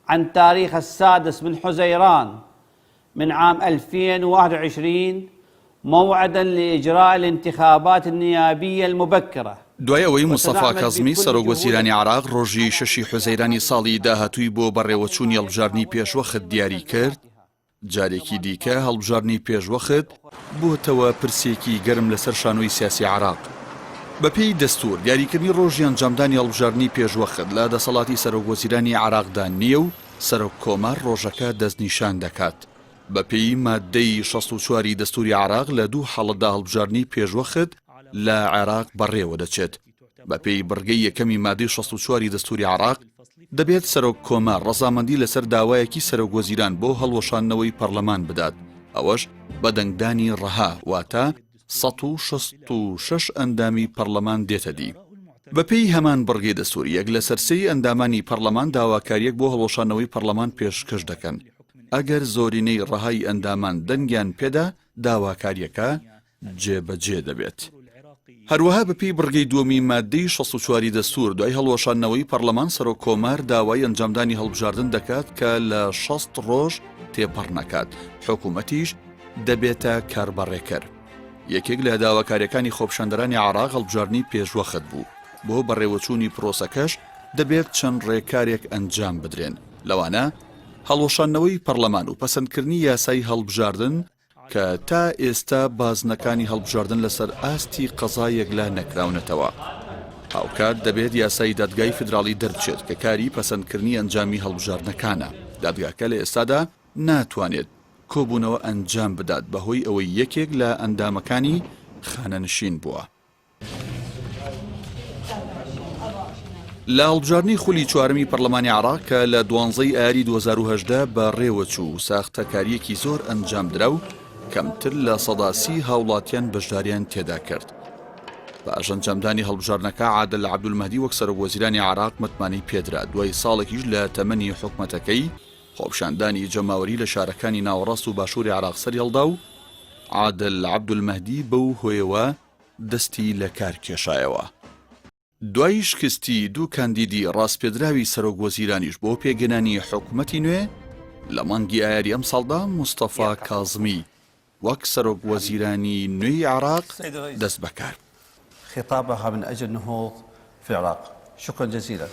عن تاريخ 6 من حزيران من عام 2021 موعدا لإجراء الانتخابات النيابية المبكرة. دوای ئەوەی موستەفا کاظمی سەرۆکوەزیرانی عێراق ڕۆژی 6 حوزەیرانی ساڵی داهاتووی بۆ بەڕێوەچوونی هەڵبژاردننی پێشوەخت دیاری کرد، جارێکی دیکە هەڵبژاردننی پێشوەخت بووتەوە پرسێکی گەرم لەسەر شانۆی سیاسی عێراق. بەپێی دەستور دیاریکردنی ڕۆژی ئەنجامدانی هەڵبژاردننی پێشوەخت لە دەسەڵاتی سەرۆکوەزیرانی عێراقدا نییە و سەرۆک کۆمار ڕۆژەکە دەستنیشان دەکات. بەپێی مادەی 64 دەستوری عێراق لە دوو حاڵەتدا هەڵبژاردننی پێشوەخت لە عێراق بەڕێوە دەچێت. بەپێی بڕگەی یەکەمی مادەی 64 دەستوری عێراق دەبێت سەرۆک کۆمار ڕەزامەندی لەسەر داوایەکی سەرۆکوەزیران بۆ هەڵوەشاندنەوەی پەرلەمان بدات، ئەوەش بە دەنگدانی ڕەها واتە 166 ئەندامی پەرلەمان دێتە دی. بەپێی هەمان بڕگەی دەستوریەک لە سەرسەی ئەندامانی پەرلەمان داواکاریەک بۆ هەڵوەشاندنەوەی پەرلەمان پێشکەش دەکەن. ئەگەر زۆرینەی ڕەهای ئەندامان دەنگیان پێدا داواکاریەکە جێبەجێ دەبێت. هەروەها بەپێی بڕگەی دووەمی مادەی 64 دەستور دوای هەڵوەشاندنەوەی پەرلەمان سەرۆک کۆمار داوای ئەنجامدانی هەڵبژاردن دەکات کە لە 60 ڕۆژ تێپەڕ نەکات. حکوومەتیش دەبێتە کاربەڕێکەر. یەکێک لە داواکاریەکانی خۆپیشاندەرانی عێراق هەڵبژاردننی پێشوەخت بوو. بۆ بەڕێوەچوونی پرۆسەکەش دەبێت چەند ڕێکارێک ئەنجام بدرێن. لەوانە هەڵوەشاندنەوەی پەرلەمان و پەسەندکردنی یاسای هەڵبژاردن کە تا ئێستا بازنەکانی هەڵبژاردن لەسەر ئاستی قەزایەک لا نەکراونەتەوە. هاوکات دەبێت یاسای دادگای فیدراڵی دەربچێت کە کاری پەسەندکردنی ئەنجامی هەڵبژاردنەکانە. دادگاکە لە ئێستادا ناتوانێت کۆبوونەوە ئەنجام بدات بەهۆی ئەوەی یەکێک لە ئەندامەکانی خانەنشین بووە. لە هەڵبژاردننی خولی چوارمی پەرلەمانی عێراق کە لە 12 ئایاری 2018 بە ڕێوەچوو ساختەکاریەکی زۆر ئەنجام درا و کەمتر لە 130 هاوڵاتیان بەشداریان تێدا کرد. باش ئەنجامدانی هەڵبژاردنەکە عادل عەبدولمەهدی وەک سەرۆکوەزیرانی عێراق متمانەی پێدرا دوای ساڵێکیش لە تەمەنی حکومەتەکەی خۆپیشاندانی جەماوەری لە شارەکانی ناوەڕاست و باشووری عێراق سەری هەڵدا و عادل عەبدولمەهدی بەو هۆیەوە دەستی لە کار کێشایەوە. دوای شکستی دوو کاندیدی ڕاستپێدراوی سەرۆکوەزیرانیش بۆ پێگەنانی حکوومەتی نوێ لە مانگی ئایاری ئەم ساڵدا موستەفا کاظمی وەک سەرۆکوەزیرانی نوێی عێراق دەست بەکار. خطابها من أجل النهوض في العراق. شكرا جزيلا.